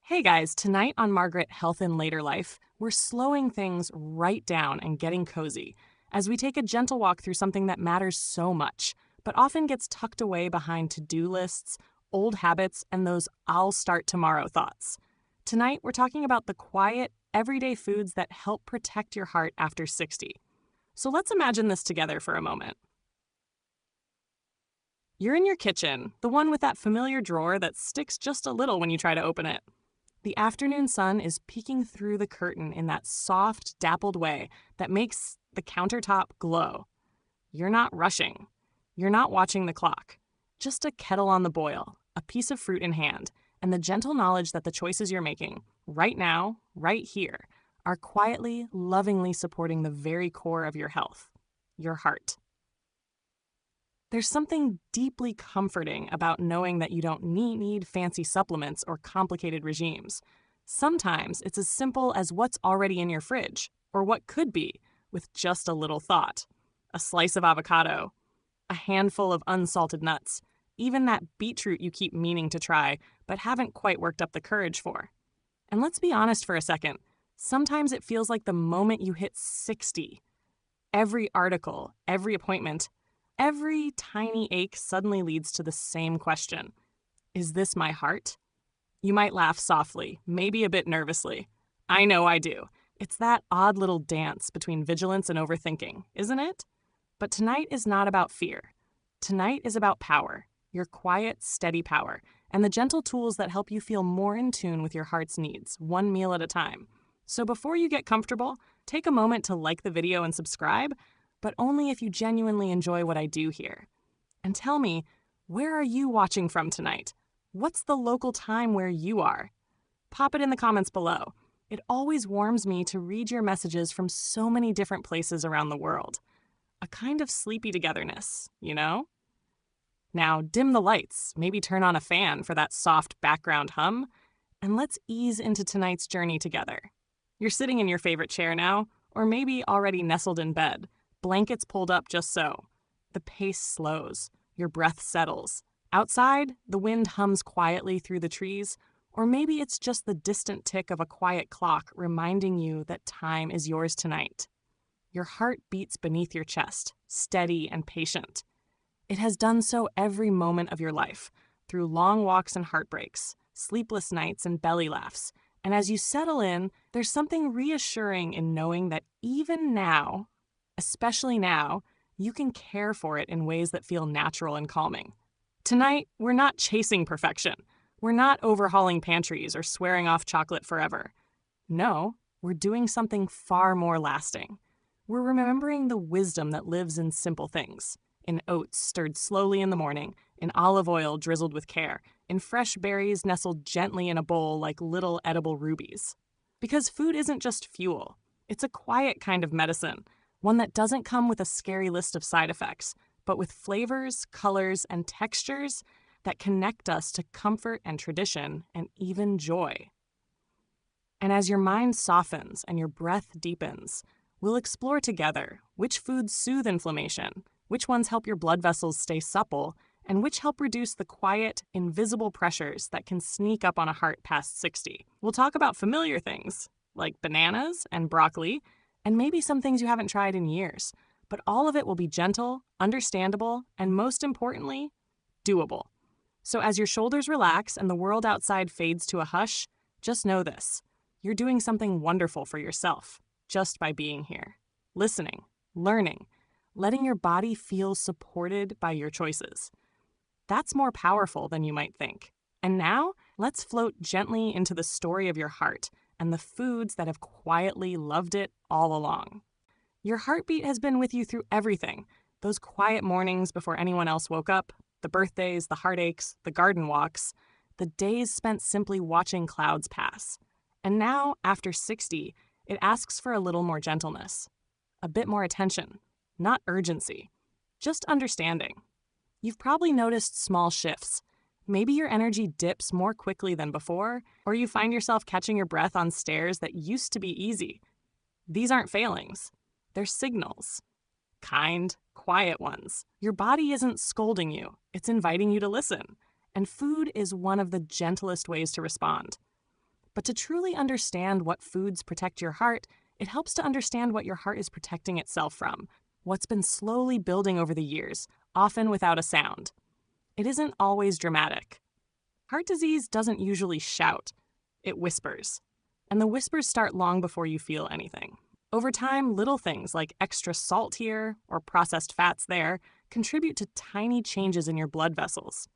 Hey guys, tonight on Margaret Health in Later Life, we're slowing things right down and getting cozy as we take a gentle walk through something that matters so much, but often gets tucked away behind to-do lists, old habits, and those I'll start tomorrow thoughts. Tonight, we're talking about the quiet, everyday foods that help protect your heart after 60. So let's imagine this together for a moment. You're in your kitchen, the one with that familiar drawer that sticks just a little when you try to open it. The afternoon sun is peeking through the curtain in that soft, dappled way that makes the countertop glow. You're not rushing. You're not watching the clock. Just a kettle on the boil, a piece of fruit in hand, and the gentle knowledge that the choices you're making, right now, right here, are quietly, lovingly supporting the very core of your health, your heart. There's something deeply comforting about knowing that you don't need fancy supplements or complicated regimes. Sometimes it's as simple as what's already in your fridge, or what could be, with just a little thought. A slice of avocado, a handful of unsalted nuts, even that beetroot you keep meaning to try but haven't quite worked up the courage for. And let's be honest for a second, sometimes it feels like the moment you hit 60, every article, every appointment, every tiny ache suddenly leads to the same question. Is this my heart? You might laugh softly, maybe a bit nervously. I know I do. It's that odd little dance between vigilance and overthinking, isn't it? But tonight is not about fear. Tonight is about power, your quiet, steady power, and the gentle tools that help you feel more in tune with your heart's needs, one meal at a time. So before you get comfortable, take a moment to like the video and subscribe, but only if you genuinely enjoy what I do here. And tell me, where are you watching from tonight? What's the local time where you are? Pop it in the comments below. It always warms me to read your messages from so many different places around the world. A kind of sleepy togetherness, you know? Now, dim the lights, maybe turn on a fan for that soft background hum, and let's ease into tonight's journey together. You're sitting in your favorite chair now, or maybe already nestled in bed, blankets pulled up just so. The pace slows, your breath settles. Outside, the wind hums quietly through the trees, or maybe it's just the distant tick of a quiet clock reminding you that time is yours tonight. Your heart beats beneath your chest, steady and patient. It has done so every moment of your life, through long walks and heartbreaks, sleepless nights and belly laughs. And as you settle in, there's something reassuring in knowing that even now, especially now, you can care for it in ways that feel natural and calming. Tonight, we're not chasing perfection. We're not overhauling pantries or swearing off chocolate forever. No, we're doing something far more lasting. We're remembering the wisdom that lives in simple things, in oats stirred slowly in the morning, in olive oil drizzled with care, in fresh berries nestled gently in a bowl like little edible rubies. Because food isn't just fuel. It's a quiet kind of medicine, one that doesn't come with a scary list of side effects, but with flavors, colors, and textures that connect us to comfort and tradition and even joy. And as your mind softens and your breath deepens, we'll explore together which foods soothe inflammation, which ones help your blood vessels stay supple, and which help reduce the quiet, invisible pressures that can sneak up on a heart past 60. We'll talk about familiar things, like bananas and broccoli, and maybe some things you haven't tried in years, but all of it will be gentle, understandable, and most importantly, doable. So as your shoulders relax and the world outside fades to a hush, just know this. You're doing something wonderful for yourself, just by being here, listening, learning, letting your body feel supported by your choices. That's more powerful than you might think. And now, let's float gently into the story of your heart and the foods that have quietly loved it all along. Your heartbeat has been with you through everything. Those quiet mornings before anyone else woke up, the birthdays, the heartaches, the garden walks, the days spent simply watching clouds pass. And now, after 60, it asks for a little more gentleness, a bit more attention, not urgency, just understanding. You've probably noticed small shifts. Maybe your energy dips more quickly than before, or you find yourself catching your breath on stairs that used to be easy. These aren't failings. They're signals. Kind, quiet ones. Your body isn't scolding you. It's inviting you to listen. And food is one of the gentlest ways to respond. But to truly understand what foods protect your heart, it helps to understand what your heart is protecting itself from, what's been slowly building over the years, often without a sound. It isn't always dramatic. Heart disease doesn't usually shout, it whispers. And the whispers start long before you feel anything. Over time, little things like extra salt here or processed fats there contribute to tiny changes in your blood vessels.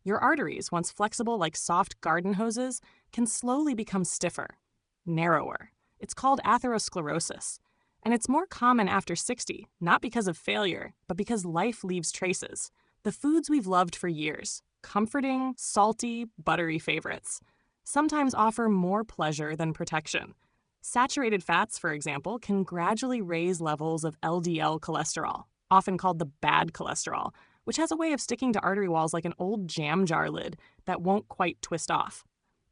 Your arteries, once flexible like soft garden hoses, can slowly become stiffer, narrower. It's called atherosclerosis. And it's more common after 60, not because of failure, but because life leaves traces. The foods we've loved for years, comforting, salty, buttery favorites, sometimes offer more pleasure than protection. Saturated fats, for example, can gradually raise levels of LDL cholesterol, often called the bad cholesterol, which has a way of sticking to artery walls like an old jam jar lid that won't quite twist off.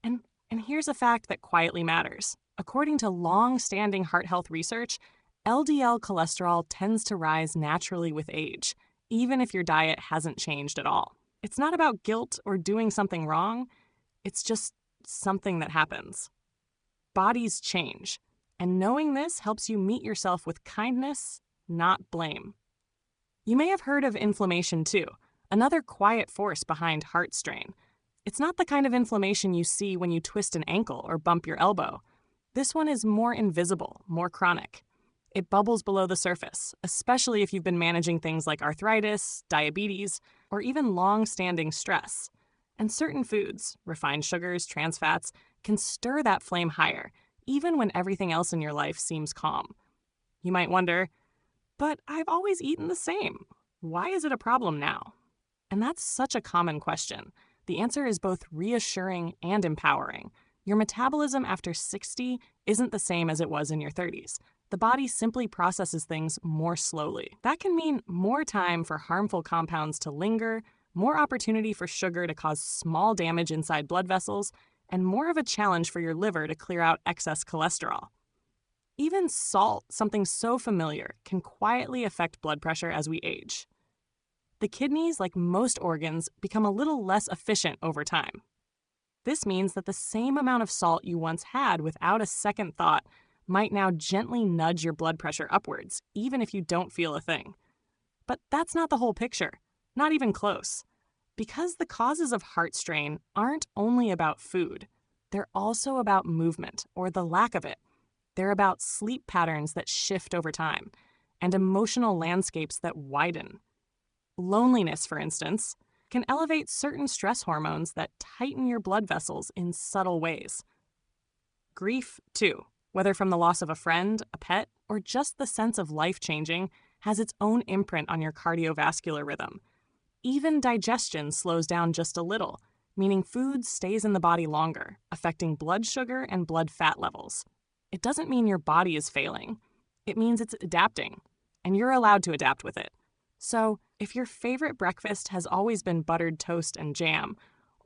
And here's a fact that quietly matters. According to long-standing heart health research, LDL cholesterol tends to rise naturally with age, even if your diet hasn't changed at all. It's not about guilt or doing something wrong, it's just something that happens. Bodies change, and knowing this helps you meet yourself with kindness, not blame. You may have heard of inflammation too, another quiet force behind heart strain. It's not the kind of inflammation you see when you twist an ankle or bump your elbow. This one is more invisible, more chronic. It bubbles below the surface, especially if you've been managing things like arthritis, diabetes, or even long-standing stress. And certain foods, refined sugars, trans fats, can stir that flame higher, even when everything else in your life seems calm. You might wonder, but I've always eaten the same. Why is it a problem now? And that's such a common question. The answer is both reassuring and empowering. Your metabolism after 60 isn't the same as it was in your 30s. The body simply processes things more slowly. That can mean more time for harmful compounds to linger, more opportunity for sugar to cause small damage inside blood vessels, and more of a challenge for your liver to clear out excess cholesterol. Even salt, something so familiar, can quietly affect blood pressure as we age. The kidneys, like most organs, become a little less efficient over time. This means that the same amount of salt you once had without a second thought might now gently nudge your blood pressure upwards, even if you don't feel a thing. But that's not the whole picture, not even close. Because the causes of heart strain aren't only about food, they're also about movement, or the lack of it. They're about sleep patterns that shift over time, and emotional landscapes that widen. Loneliness, for instance, can elevate certain stress hormones that tighten your blood vessels in subtle ways. Grief, too, whether from the loss of a friend, a pet, or just the sense of life changing, has its own imprint on your cardiovascular rhythm. Even digestion slows down just a little, meaning food stays in the body longer, affecting blood sugar and blood fat levels. It doesn't mean your body is failing. It means it's adapting, and you're allowed to adapt with it. So, if your favorite breakfast has always been buttered toast and jam,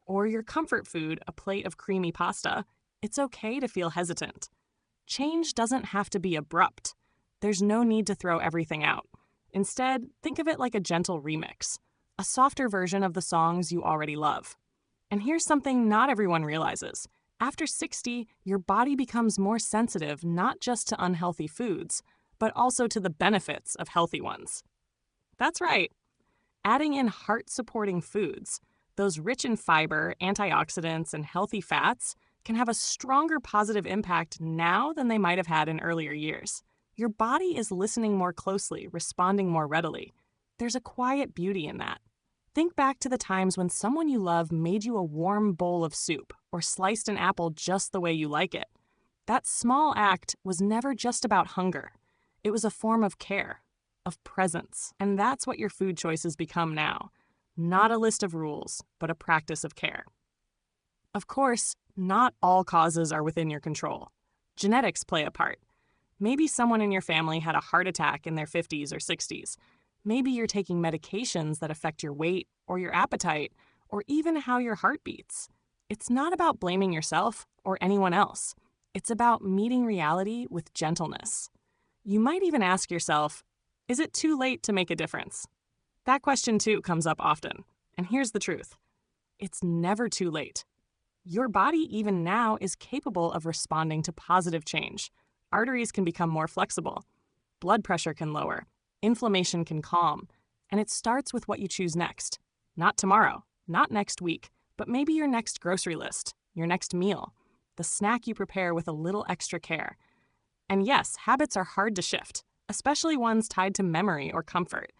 or your comfort food a plate of creamy pasta, it's okay to feel hesitant. Change doesn't have to be abrupt. There's no need to throw everything out. Instead, think of it like a gentle remix, a softer version of the songs you already love. And here's something not everyone realizes. After 60, your body becomes more sensitive not just to unhealthy foods, but also to the benefits of healthy ones. That's right. Adding in heart-supporting foods, those rich in fiber, antioxidants, and healthy fats, can have a stronger positive impact now than they might have had in earlier years. Your body is listening more closely, responding more readily. There's a quiet beauty in that. Think back to the times when someone you love made you a warm bowl of soup or sliced an apple just the way you like it. That small act was never just about hunger. It was a form of care, of presence. And that's what your food choices become now. Not a list of rules, but a practice of care. Of course, not all causes are within your control. Genetics play a part. Maybe someone in your family had a heart attack in their 50s or 60s. Maybe you're taking medications that affect your weight or your appetite or even how your heart beats. It's not about blaming yourself or anyone else. It's about meeting reality with gentleness. You might even ask yourself, is it too late to make a difference? That question too comes up often. And here's the truth. It's never too late. Your body, even now, is capable of responding to positive change. Arteries can become more flexible. Blood pressure can lower. Inflammation can calm. And it starts with what you choose next. Not tomorrow, not next week, but maybe your next grocery list, your next meal, the snack you prepare with a little extra care. And yes, habits are hard to shift, especially ones tied to memory or comfort.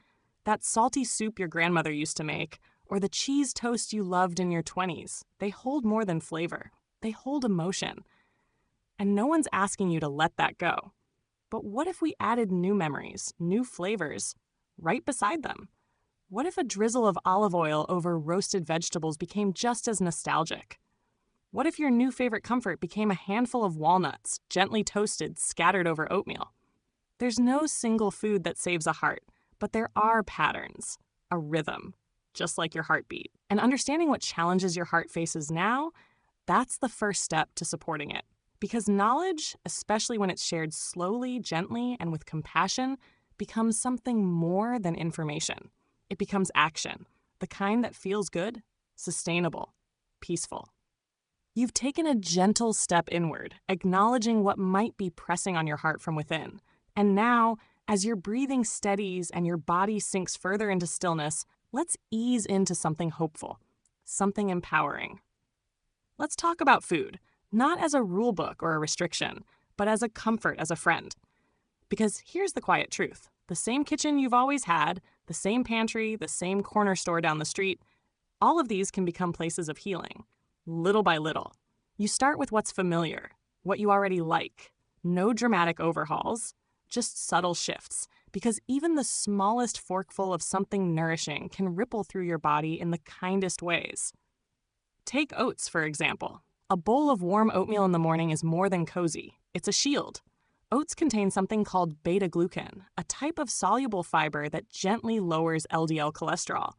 That salty soup your grandmother used to make, or the cheese toast you loved in your 20s, they hold more than flavor. They hold emotion. And no one's asking you to let that go. But what if we added new memories, new flavors, right beside them? What if a drizzle of olive oil over roasted vegetables became just as nostalgic? What if your new favorite comfort became a handful of walnuts, gently toasted, scattered over oatmeal? There's no single food that saves a heart, but there are patterns, a rhythm, just like your heartbeat. And understanding what challenges your heart faces now, that's the first step to supporting it. Because knowledge, especially when it's shared slowly, gently, and with compassion, becomes something more than information. It becomes action, the kind that feels good, sustainable, peaceful. You've taken a gentle step inward, acknowledging what might be pressing on your heart from within. And now, as your breathing steadies and your body sinks further into stillness, let's ease into something hopeful, something empowering. Let's talk about food, not as a rule book or a restriction, but as a comfort, as a friend. Because here's the quiet truth. The same kitchen you've always had, the same pantry, the same corner store down the street, all of these can become places of healing, little by little. You start with what's familiar, what you already like. No dramatic overhauls, just subtle shifts, because even the smallest forkful of something nourishing can ripple through your body in the kindest ways. Take oats, for example. A bowl of warm oatmeal in the morning is more than cozy. It's a shield. Oats contain something called beta-glucan, a type of soluble fiber that gently lowers LDL cholesterol.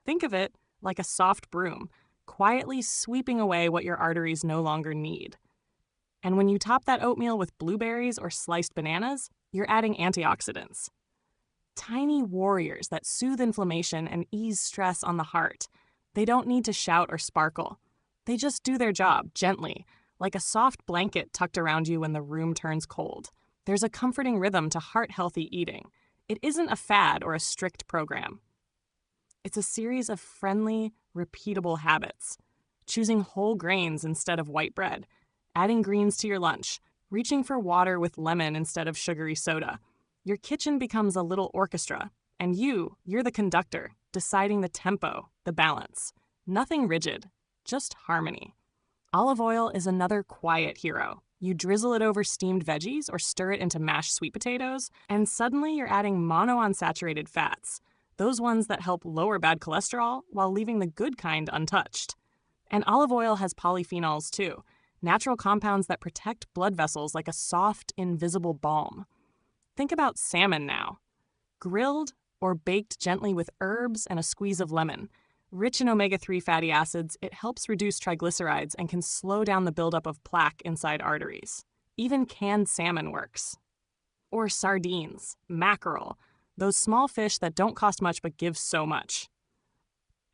Think of it like a soft broom, quietly sweeping away what your arteries no longer need. And when you top that oatmeal with blueberries or sliced bananas, you're adding antioxidants. Tiny warriors that soothe inflammation and ease stress on the heart. They don't need to shout or sparkle. They just do their job gently, like a soft blanket tucked around you when the room turns cold. There's a comforting rhythm to heart-healthy eating. It isn't a fad or a strict program. It's a series of friendly, repeatable habits. Choosing whole grains instead of white bread, adding greens to your lunch, reaching for water with lemon instead of sugary soda. Your kitchen becomes a little orchestra, and you're the conductor, deciding the tempo, the balance. Nothing rigid, just harmony. Olive oil is another quiet hero. You drizzle it over steamed veggies or stir it into mashed sweet potatoes, and suddenly you're adding monounsaturated fats, those ones that help lower bad cholesterol while leaving the good kind untouched. And olive oil has polyphenols too, natural compounds that protect blood vessels like a soft, invisible balm. Think about salmon now. Grilled or baked gently with herbs and a squeeze of lemon. Rich in omega-3 fatty acids, it helps reduce triglycerides and can slow down the buildup of plaque inside arteries. Even canned salmon works. Or sardines, mackerel, those small fish that don't cost much but give so much.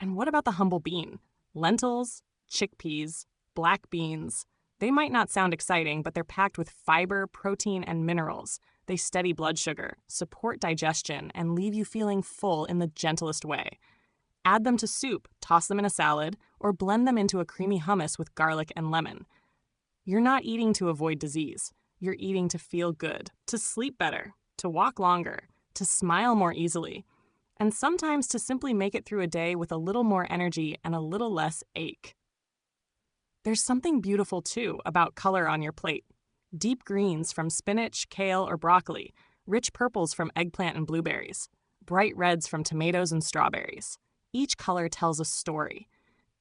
And what about the humble bean? Lentils, chickpeas, black beans. They might not sound exciting, but they're packed with fiber, protein, and minerals. They steady blood sugar, support digestion, and leave you feeling full in the gentlest way. Add them to soup, toss them in a salad, or blend them into a creamy hummus with garlic and lemon. You're not eating to avoid disease. You're eating to feel good, to sleep better, to walk longer, to smile more easily, and sometimes to simply make it through a day with a little more energy and a little less ache. There's something beautiful, too, about color on your plate. Deep greens from spinach, kale, or broccoli, rich purples from eggplant and blueberries, bright reds from tomatoes and strawberries. Each color tells a story.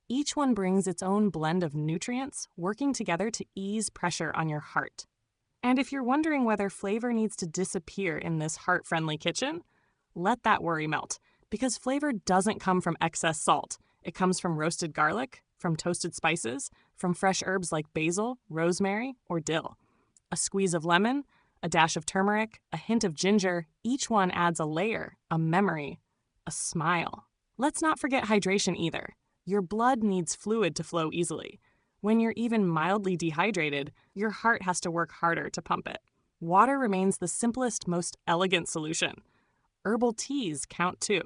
Each one brings its own blend of nutrients, working together to ease pressure on your heart. And if you're wondering whether flavor needs to disappear in this heart-friendly kitchen, let that worry melt, because flavor doesn't come from excess salt. It comes from roasted garlic, from toasted spices, from fresh herbs like basil, rosemary, or dill. A squeeze of lemon, a dash of turmeric, a hint of ginger, each one adds a layer, a memory, a smile. Let's not forget hydration either. Your blood needs fluid to flow easily. When you're even mildly dehydrated, your heart has to work harder to pump it. Water remains the simplest, most elegant solution. Herbal teas count too.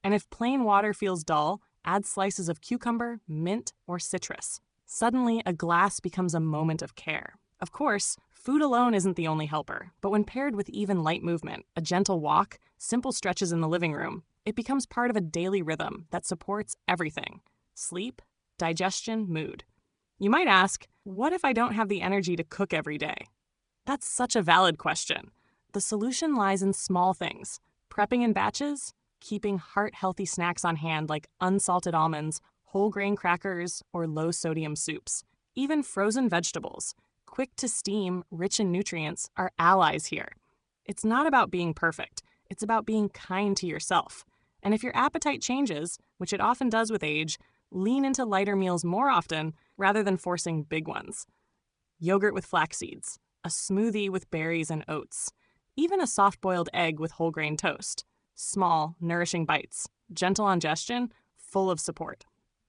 And if plain water feels dull, add slices of cucumber, mint, or citrus. Suddenly, a glass becomes a moment of care. Of course, food alone isn't the only helper, but when paired with even light movement, a gentle walk, simple stretches in the living room, it becomes part of a daily rhythm that supports everything: sleep, digestion, mood. You might ask, what if I don't have the energy to cook every day? That's such a valid question. The solution lies in small things: prepping in batches, keeping heart-healthy snacks on hand like unsalted almonds, whole grain crackers, or low-sodium soups. Even frozen vegetables, quick to steam, rich in nutrients, are allies here. It's not about being perfect. It's about being kind to yourself. And if your appetite changes, which it often does with age, lean into lighter meals more often rather than forcing big ones. Yogurt with flax seeds, a smoothie with berries and oats, even a soft-boiled egg with whole grain toast. Small, nourishing bites, gentle on digestion, full of support.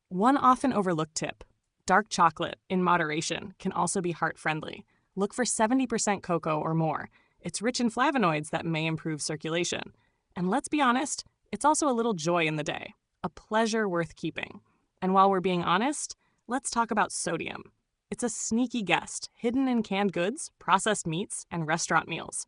One often overlooked tip: dark chocolate, in moderation, can also be heart-friendly. Look for 70% cocoa or more. It's rich in flavonoids that may improve circulation. And let's be honest, it's also a little joy in the day, a pleasure worth keeping. And while we're being honest, let's talk about sodium. It's a sneaky guest, hidden in canned goods, processed meats, and restaurant meals.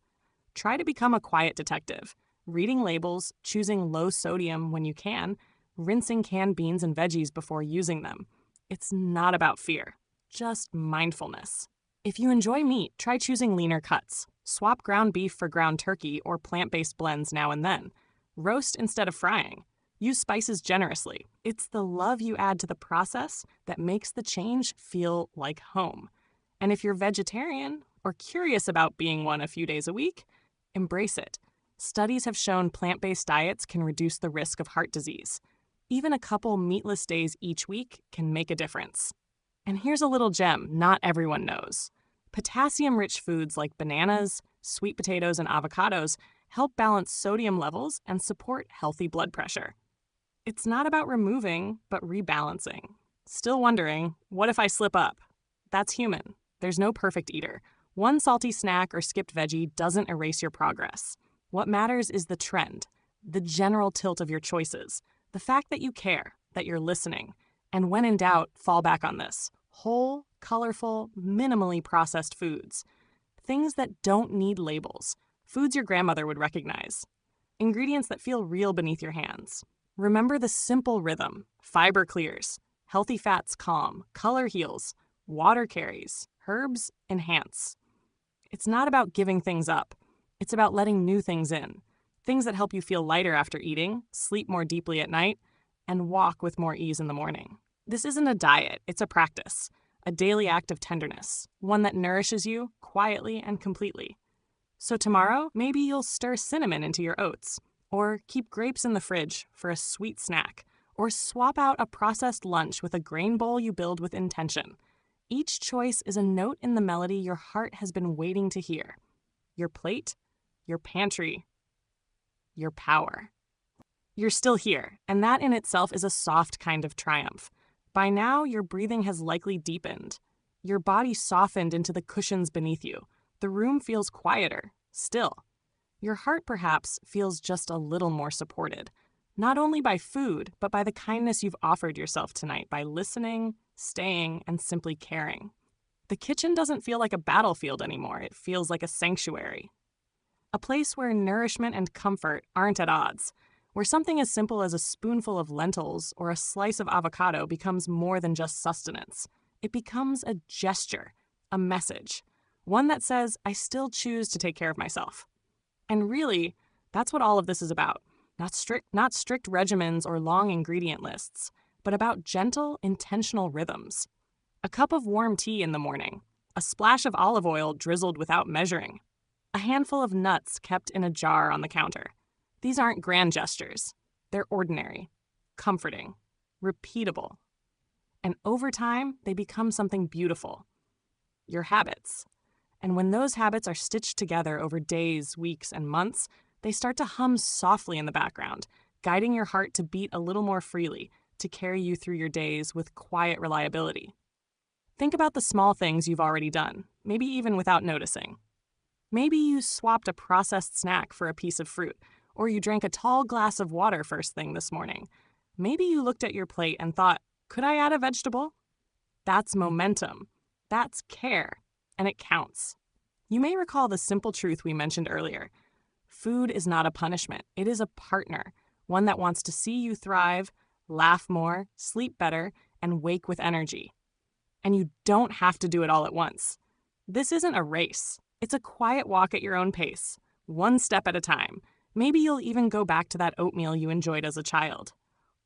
Try to become a quiet detective, reading labels, choosing low sodium when you can, rinsing canned beans and veggies before using them. It's not about fear, just mindfulness. If you enjoy meat, try choosing leaner cuts. Swap ground beef for ground turkey or plant-based blends now and then. Roast instead of frying. Use spices generously. It's the love you add to the process that makes the change feel like home. And if you're vegetarian or curious about being one a few days a week, embrace it. Studies have shown plant-based diets can reduce the risk of heart disease. Even a couple meatless days each week can make a difference. And here's a little gem not everyone knows. Potassium-rich foods like bananas, sweet potatoes, and avocados help balance sodium levels and support healthy blood pressure. It's not about removing, but rebalancing. Still wondering, what if I slip up? That's human. There's no perfect eater. One salty snack or skipped veggie doesn't erase your progress. What matters is the trend, the general tilt of your choices, the fact that you care, that you're listening. And when in doubt, fall back on this: whole, colorful, minimally processed foods. Things that don't need labels. Foods your grandmother would recognize. Ingredients that feel real beneath your hands. Remember the simple rhythm: fiber clears, healthy fats calm, color heals, water carries, herbs enhance. It's not about giving things up. It's about letting new things in. Things that help you feel lighter after eating, sleep more deeply at night, and walk with more ease in the morning. This isn't a diet, it's a practice, a daily act of tenderness, one that nourishes you quietly and completely. So tomorrow, maybe you'll stir cinnamon into your oats, or keep grapes in the fridge for a sweet snack, or swap out a processed lunch with a grain bowl you build with intention. Each choice is a note in the melody your heart has been waiting to hear. Your plate, your pantry, your power. You're still here, and that in itself is a soft kind of triumph. By now, your breathing has likely deepened. Your body softened into the cushions beneath you. The room feels quieter, still. Your heart perhaps feels just a little more supported, not only by food, but by the kindness you've offered yourself tonight by listening, staying, and simply caring. The kitchen doesn't feel like a battlefield anymore. It feels like a sanctuary. A place where nourishment and comfort aren't at odds, where something as simple as a spoonful of lentils or a slice of avocado becomes more than just sustenance. It becomes a gesture, a message, one that says, I still choose to take care of myself. And really, that's what all of this is about. Not strict regimens or long ingredient lists, but about gentle, intentional rhythms. A cup of warm tea in the morning, a splash of olive oil drizzled without measuring, a handful of nuts kept in a jar on the counter. These aren't grand gestures. They're ordinary, comforting, repeatable. And over time, they become something beautiful. Your habits. And when those habits are stitched together over days, weeks, and months, they start to hum softly in the background, guiding your heart to beat a little more freely, to carry you through your days with quiet reliability. Think about the small things you've already done, maybe even without noticing. Maybe you swapped a processed snack for a piece of fruit, or you drank a tall glass of water first thing this morning. Maybe you looked at your plate and thought, could I add a vegetable? That's momentum. That's care. And it counts. You may recall the simple truth we mentioned earlier. Food is not a punishment. It is a partner, one that wants to see you thrive, laugh more, sleep better, and wake with energy. And you don't have to do it all at once. This isn't a race. It's a quiet walk at your own pace, one step at a time. Maybe you'll even go back to that oatmeal you enjoyed as a child.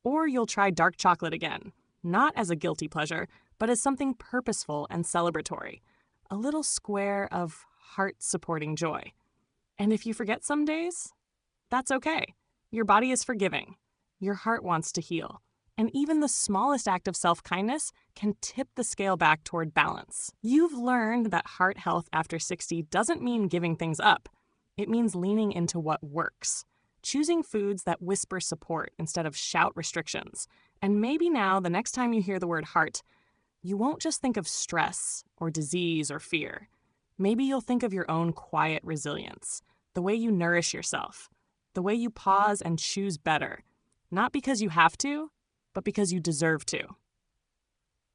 Or you'll try dark chocolate again, not as a guilty pleasure, but as something purposeful and celebratory. A little square of heart-supporting joy. And if you forget some days, that's okay. Your body is forgiving. Your heart wants to heal. And even the smallest act of self-kindness can tip the scale back toward balance. You've learned that heart health after 60 doesn't mean giving things up. It means leaning into what works. Choosing foods that whisper support instead of shout restrictions. And maybe now, the next time you hear the word heart, you won't just think of stress or disease or fear. Maybe you'll think of your own quiet resilience, the way you nourish yourself, the way you pause and choose better, not because you have to, but because you deserve to.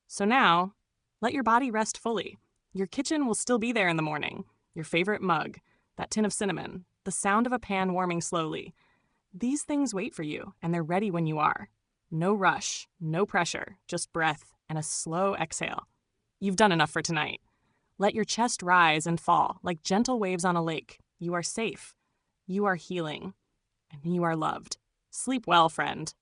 So now, let your body rest fully. Your kitchen will still be there in the morning, your favorite mug, that tin of cinnamon, the sound of a pan warming slowly. These things wait for you, and they're ready when you are. No rush, no pressure, just breath and a slow exhale. You've done enough for tonight. Let your chest rise and fall like gentle waves on a lake. You are safe. You are healing. And you are loved. Sleep well, friend.